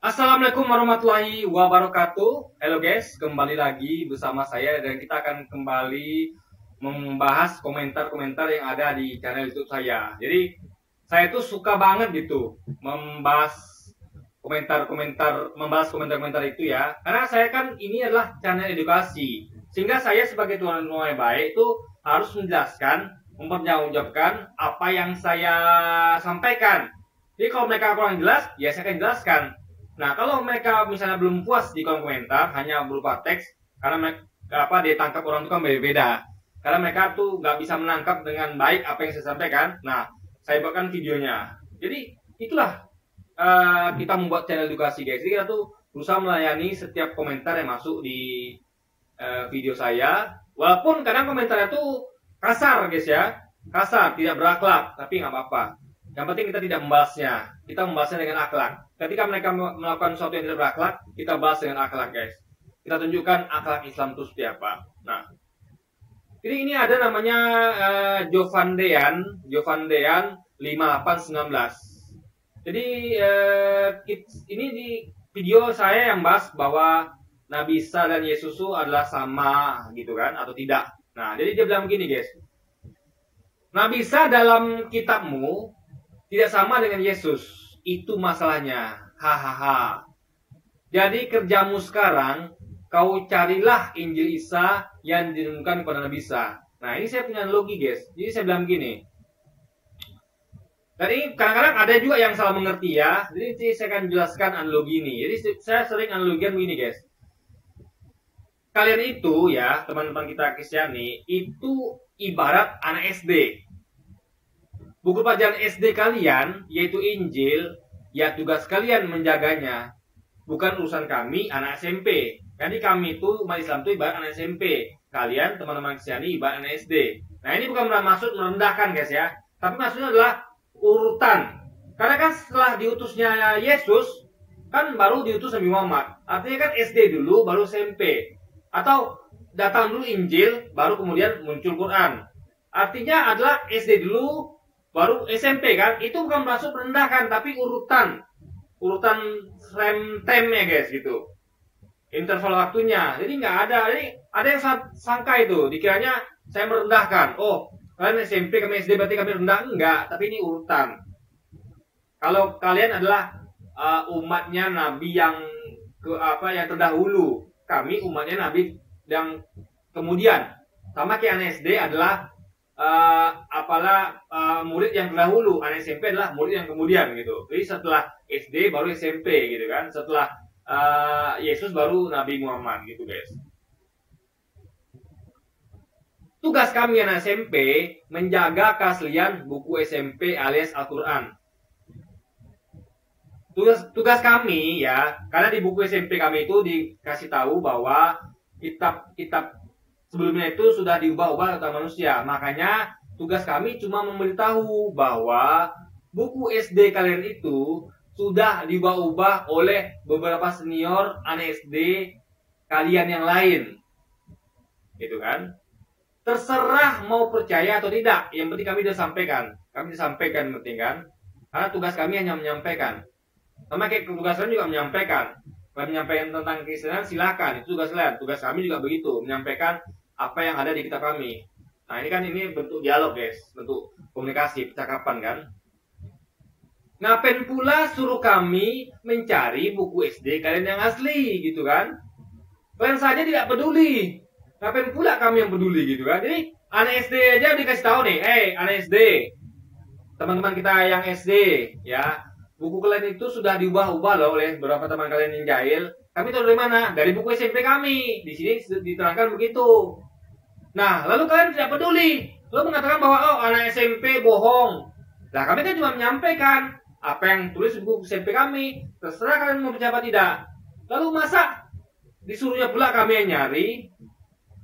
Assalamualaikum warahmatullahi wabarakatuh. Halo guys, kembali lagi bersama saya dan kita akan kembali membahas komentar-komentar yang ada di channel YouTube saya. Jadi saya tuh suka banget gitu membahas komentar-komentar itu ya. Karena saya kan ini adalah channel edukasi. Sehingga saya sebagai tuan rumah yang baik itu harus menjelaskan, mempertanggungjawabkan apa yang saya sampaikan. Jadi kalau mereka kurang jelas, ya saya akan jelaskan. Nah, kalau mereka misalnya belum puas di kolom komentar, hanya berupa teks, karena mereka ditangkap orang itu kan beda-beda. Karena mereka tuh nggak bisa menangkap dengan baik apa yang saya sampaikan. Nah, saya buatkan videonya. Jadi, itulah kita membuat channel edukasi, guys. Jadi, kita tuh berusaha melayani setiap komentar yang masuk di video saya. Walaupun kadang komentarnya tuh kasar, guys ya. Kasar, tidak berakhlak, tapi nggak apa-apa. Yang penting kita tidak membalasnya. Kita membalasnya dengan akhlak. Ketika mereka melakukan sesuatu yang tidak berakhlak, kita balas dengan akhlak, guys. Kita tunjukkan akhlak Islam itu seperti apa. Nah, jadi ini ada namanya Jovandean 5819. Jadi ini di video saya yang bahas bahwa Nabi Isa dan Yesus itu adalah sama gitu kan, atau tidak. Nah, jadi dia bilang begini, guys. Nabi Isa dalam kitabmu tidak sama dengan Yesus. Itu masalahnya. Hahaha. Jadi kerjamu sekarang, kau carilah Injil Isa yang diturunkan kepada Nabi Isa. Nah, ini saya punya analogi, guys. Jadi saya bilang gini. Tadi kadang-kadang ada juga yang salah mengerti ya. Jadi saya akan jelaskan analogi ini. Jadi saya sering analogian begini, guys. Kalian itu ya, teman-teman kita Kristiani, itu ibarat anak SD. Buku pelajaran SD kalian, yaitu Injil, ya tugas kalian menjaganya. Bukan urusan kami, anak SMP. Jadi kami itu, umat Islam itu ibarat anak SMP. Kalian, teman-teman Kristiani, ibarat anak SD. Nah, ini bukan maksud merendahkan, guys ya. Tapi maksudnya adalah urutan. Karena kan setelah diutusnya Yesus, kan baru diutus Nabi Muhammad. Artinya kan SD dulu, baru SMP. Atau datang dulu Injil, baru kemudian muncul Quran. Artinya adalah SD dulu, baru SMP kan. Itu bukan bermaksud merendahkan, tapi urutan time ya guys gitu, interval waktunya. Jadi nggak ada, jadi ada yang sangka itu dikiranya saya merendahkan. Oh, kalian SMP, kami SD, berarti kami rendah. Enggak, tapi ini urutan. Kalau kalian adalah umatnya Nabi yang yang terdahulu, kami umatnya Nabi yang kemudian. Sama kayak anak SD adalah murid yang terdahulu, anak SMP adalah murid yang kemudian gitu. Jadi setelah SD baru SMP gitu kan, setelah Yesus baru Nabi Muhammad gitu, guys. Tugas kami anak SMP menjaga keaslian buku SMP alias Al-Quran. Tugas kami ya, karena di buku SMP kami itu dikasih tahu bahwa kitab sebelumnya itu sudah diubah-ubah oleh manusia. Makanya tugas kami cuma memberitahu bahwa buku SD kalian itu sudah diubah-ubah oleh beberapa senior anak SD kalian yang lain. Gitu kan? Terserah mau percaya atau tidak. Yang penting kami sudah sampaikan. Kami disampaikan penting kan? Karena tugas kami hanya menyampaikan. Sama kayak tugas kami juga menyampaikan. Kalau menyampaikan tentang keislaman silakan, itu tugas kalian. Tugas kami juga begitu, menyampaikan apa yang ada di kitab kami. Nah, ini bentuk dialog, guys, bentuk komunikasi, percakapan kan. Ngapain pula suruh kami mencari buku SD kalian yang asli gitu kan? Kalian saja tidak peduli. Ngapain pula kami yang peduli gitu kan? Jadi anak SD aja dikasih tahu nih, anak SD, teman-teman kita yang SD ya, buku kalian itu sudah diubah-ubah loh oleh beberapa teman kalian yang jahil. Kami tahu dari mana? Dari buku SMP kami. Di sini diterangkan begitu. Nah, lalu kalian tidak peduli. Lalu mengatakan bahwa anak SMP bohong. Nah, kami kan cuma menyampaikan apa yang tulis di buku SMP kami. Terserah kalian mau percaya apa tidak. Lalu masa disuruhnya pula kami yang nyari?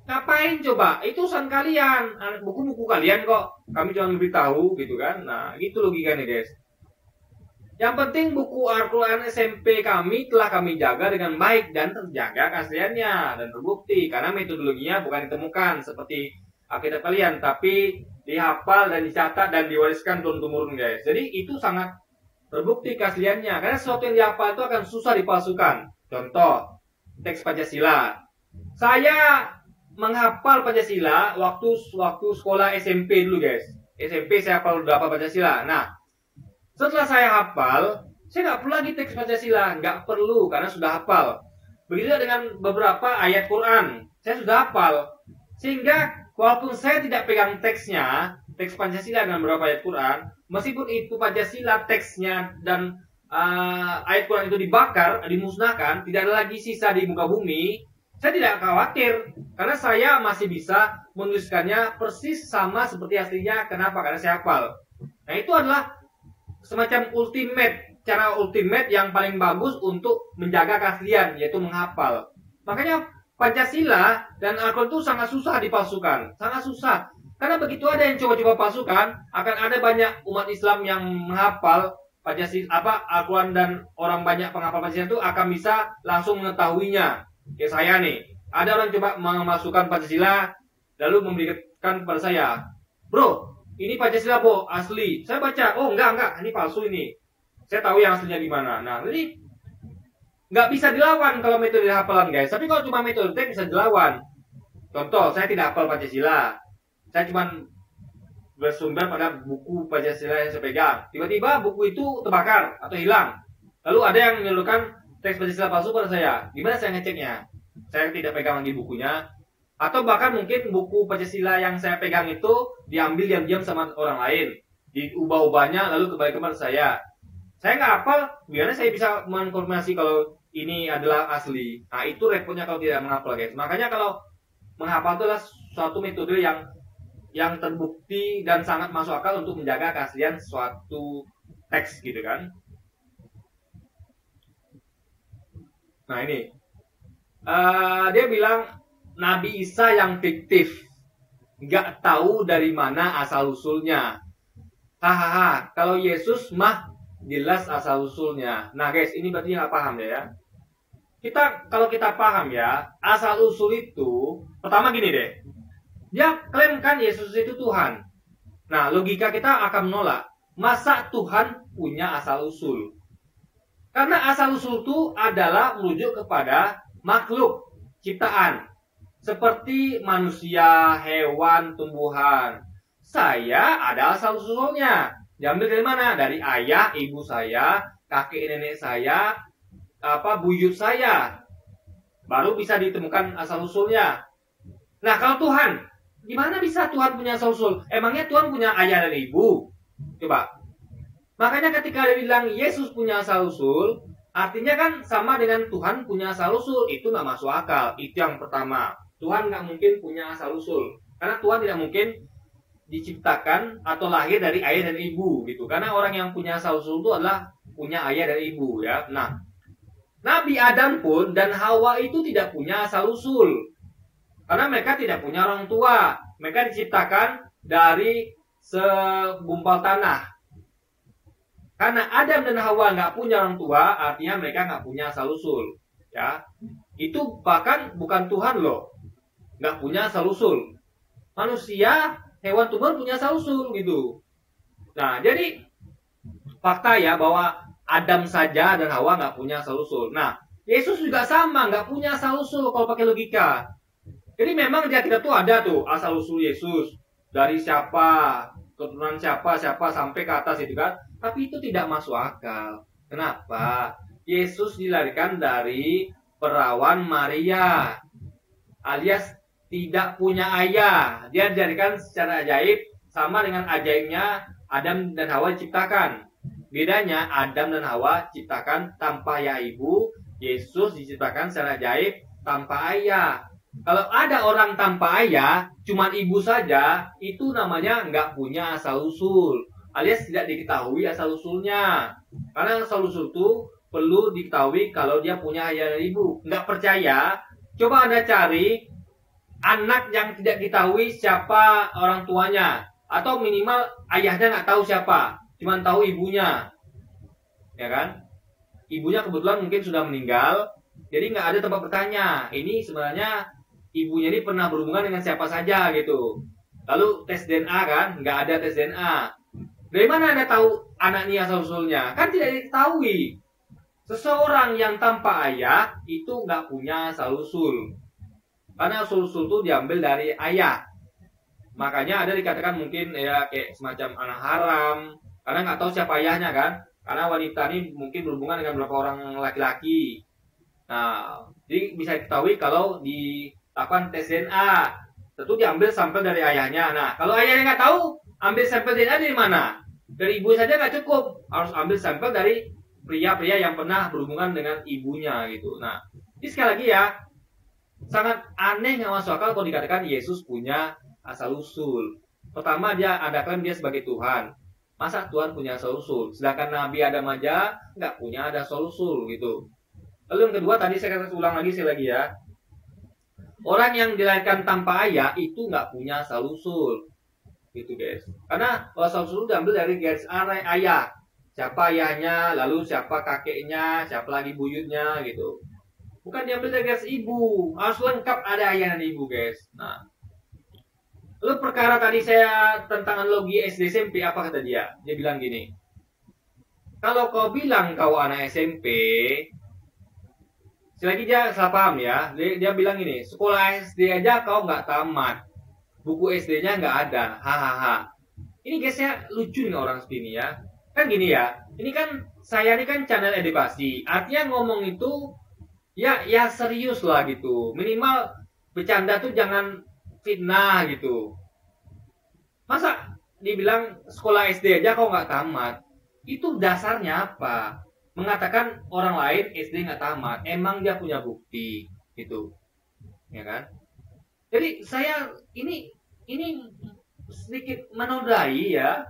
Ngapain coba? Itu urusan kalian. Buku-buku kalian kok. Kami cuma memberitahu gitu kan. Nah, gitu logikanya, guys. Yang penting buku Al-Quran SMP kami telah kami jaga dengan baik dan terjaga keasliannya dan terbukti karena metodologinya bukan ditemukan seperti Alkitab kalian, tapi dihafal dan dicatat dan diwariskan turun-temurun, guys. Jadi itu sangat terbukti keasliannya. Karena sesuatu yang dihafal itu akan susah dipalsukan. Contoh, teks Pancasila. Saya menghafal Pancasila waktu sekolah SMP dulu, guys. SMP saya hafal udah hafal Pancasila. Nah, setelah saya hafal, saya nggak perlu lagi teks Pancasila, nggak perlu karena sudah hafal. Begitu dengan beberapa ayat Quran, saya sudah hafal. Sehingga walaupun saya tidak pegang teksnya, teks Pancasila dengan beberapa ayat Quran, meskipun itu Pancasila teksnya dan ayat Quran itu dibakar, dimusnahkan, tidak ada lagi sisa di muka bumi, saya tidak khawatir karena saya masih bisa menuliskannya persis sama seperti aslinya. Kenapa? Karena saya hafal. Nah, itu adalah semacam cara ultimate yang paling bagus untuk menjaga keaslian, yaitu menghafal. Makanya Pancasila dan Al-Quran itu sangat susah dipalsukan, sangat susah. Karena begitu ada yang coba-coba palsukan, akan ada banyak umat Islam yang menghafal Pancasila, Al-Quran, dan orang banyak penghafal Pancasila itu akan bisa langsung mengetahuinya. Kayak saya nih, ada orang coba memasukkan Pancasila, lalu memberikan kepada saya, bro, ini Pancasila bro, asli. Saya baca, oh enggak, ini palsu ini. Saya tahu yang aslinya di mana. Nah, jadi nggak bisa dilawan kalau metode hafalan, guys. Tapi kalau cuma metode teks bisa dilawan. Contoh, saya tidak hafal Pancasila. Saya cuma bersumber pada buku Pancasila yang saya pegang. Tiba-tiba buku itu terbakar atau hilang. Lalu ada yang menyalurkan teks Pancasila palsu pada saya. Gimana saya ngeceknya? Saya tidak pegang lagi bukunya. Atau bahkan mungkin buku Pancasila yang saya pegang itu diambil diam-diam sama orang lain. Diubah-ubahnya lalu kembali kepada saya. Saya nggak hafal, gimana saya bisa mengkonfirmasi kalau ini adalah asli? Nah, itu repotnya kalau tidak menghafal, guys. Makanya kalau menghafal itu adalah suatu metode yang terbukti dan sangat masuk akal untuk menjaga keaslian suatu teks, gitu kan? Nah, ini dia bilang Nabi Isa yang fiktif, nggak tahu dari mana asal usulnya. Hahaha, kalau Yesus mah jelas asal usulnya. Nah, guys, ini berarti nggak paham ya. Kalau kita paham ya, asal usul itu pertama gini deh. Dia klaimkan Yesus itu Tuhan. Nah, logika kita akan menolak. Masa Tuhan punya asal usul? Karena asal usul itu adalah merujuk kepada makhluk ciptaan. Seperti manusia, hewan, tumbuhan. Saya ada asal usulnya. Diambil dari mana? Dari ayah, ibu saya, kakek nenek saya, buyut saya. Baru bisa ditemukan asal usulnya. Nah, kalau Tuhan, gimana bisa Tuhan punya asal usul? Emangnya Tuhan punya ayah dan ibu? Coba. Makanya ketika dia bilang Yesus punya asal usul, artinya kan sama dengan Tuhan punya asal usul. Itu nggak masuk akal. Itu yang pertama. Tuhan nggak mungkin punya asal usul. Karena Tuhan tidak mungkin diciptakan atau lahir dari ayah dan ibu gitu. Karena orang yang punya asal usul itu adalah punya ayah dan ibu ya. Nah, Nabi Adam pun dan Hawa itu tidak punya asal usul. Karena mereka tidak punya orang tua. Mereka diciptakan dari segumpal tanah. Karena Adam dan Hawa nggak punya orang tua, artinya mereka nggak punya asal usul. Ya, itu bahkan bukan Tuhan loh, nggak punya asal usul. Manusia, hewan, tumbuhan punya asal usul gitu. Nah, jadi fakta ya bahwa Adam saja dan Hawa nggak punya asal usul. Nah, Yesus juga sama, nggak punya asal usul kalau pakai logika. Jadi memang dia kita tuh ada tuh asal usul Yesus dari siapa, keturunan siapa sampai ke atas itu kan. Tapi itu tidak masuk akal. Kenapa? Yesus dilahirkan dari perawan Maria, alias tidak punya ayah. Dia dijadikan secara ajaib, sama dengan ajaibnya Adam dan Hawa diciptakan. Bedanya Adam dan Hawa diciptakan tanpa ayah ibu, Yesus diciptakan secara ajaib tanpa ayah. Kalau ada orang tanpa ayah, cuma ibu saja, itu namanya nggak punya asal usul, alias tidak diketahui asal usulnya. Karena asal usul itu perlu diketahui kalau dia punya ayah dan ibu. Nggak percaya? Coba Anda cari anak yang tidak diketahui siapa orang tuanya, atau minimal ayahnya nggak tahu siapa, cuma tahu ibunya, ya kan? Ibunya kebetulan mungkin sudah meninggal, jadi nggak ada tempat bertanya. Ini sebenarnya ibunya ini pernah berhubungan dengan siapa saja gitu. Lalu tes DNA kan, nggak ada tes DNA. Dari mana Anda tahu anak ini asal-usulnya? Kan tidak diketahui. Seseorang yang tanpa ayah itu nggak punya asal-usul. Karena asal-usul itu diambil dari ayah. Makanya ada dikatakan mungkin ya kayak semacam anak haram. Karena nggak tahu siapa ayahnya kan. Karena wanita ini mungkin berhubungan dengan beberapa orang laki-laki. Nah, jadi bisa diketahui kalau dilakukan tes DNA. Tentu diambil sampel dari ayahnya. Nah, kalau ayahnya nggak tahu, ambil sampel DNA dari mana? Dari ibu saja nggak cukup. Harus ambil sampel dari pria-pria yang pernah berhubungan dengan ibunya gitu. Nah, ini sekali lagi ya, sangat aneh nggak masuk akal kalau dikatakan Yesus punya asal-usul. Pertama dia ada klaim dia sebagai Tuhan. Masa Tuhan punya asal-usul? Sedangkan Nabi Adam aja nggak punya ada asal-usul gitu. Lalu yang kedua tadi saya akan ulang lagi sekali lagi ya. Orang yang dilahirkan tanpa ayah itu nggak punya asal-usul. Gitu guys. Karena asal-usul diambil dari garis ayah. Siapa ayahnya, lalu siapa kakeknya, siapa lagi buyutnya gitu. Bukan diambil dari garis ibu. Harus lengkap ada ayah dan ibu guys. Nah, lalu perkara tadi saya tentang analogi SD SMP, apa kata dia? Dia bilang gini, kalau kau bilang kau anak SMP, selagi dia salah paham ya, dia bilang gini, sekolah SD aja kau nggak tamat, buku SD-nya nggak ada, hahaha. Ini guys ya lucu nih orang seperti ini ya. Kan gini ya, ini kan saya ini kan channel edukasi, artinya ngomong itu ya serius lah gitu, minimal bercanda tuh jangan fitnah gitu. Masa dibilang sekolah SD aja kok nggak tamat? Itu dasarnya apa? Mengatakan orang lain SD nggak tamat, emang dia punya bukti gitu, ya kan? Jadi saya ini sedikit menodai ya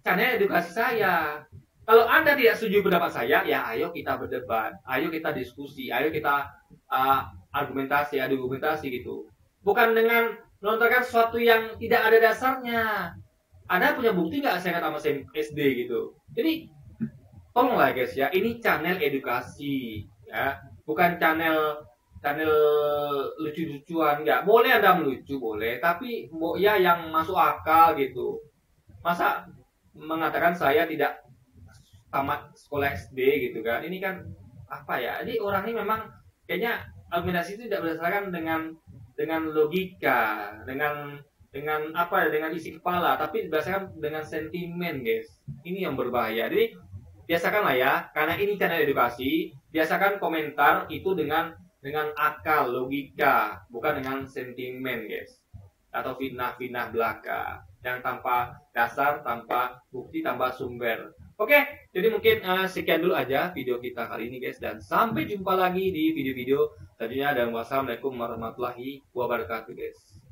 channel edukasi saya. Kalau Anda tidak setuju pendapat saya, ya ayo kita berdebat, ayo kita diskusi, ayo kita argumentasi gitu. Bukan dengan melontarkan sesuatu yang tidak ada dasarnya. Anda punya bukti nggak saya nggak tamat SD gitu. Jadi tolonglah guys ya, ini channel edukasi ya, bukan channel lucu-lucuan. Nggak boleh Anda melucu boleh, tapi ya yang masuk akal gitu. Masa mengatakan saya tidak tamat sekolah SD gitu kan, ini kan apa ya, ini orang ini memang kayaknya argumentasi itu tidak berdasarkan dengan logika, dengan apa ya, dengan isi kepala, tapi berdasarkan dengan sentimen guys. Ini yang berbahaya. Jadi biasakanlah ya, karena ini channel edukasi, biasakan komentar itu dengan akal, logika, bukan dengan sentimen guys, atau fitnah belaka yang tanpa dasar, tanpa bukti, tanpa sumber. Oke, jadi mungkin sekian dulu aja video kita kali ini guys, dan sampai jumpa lagi di video-video selanjutnya, dan wassalamualaikum warahmatullahi wabarakatuh guys.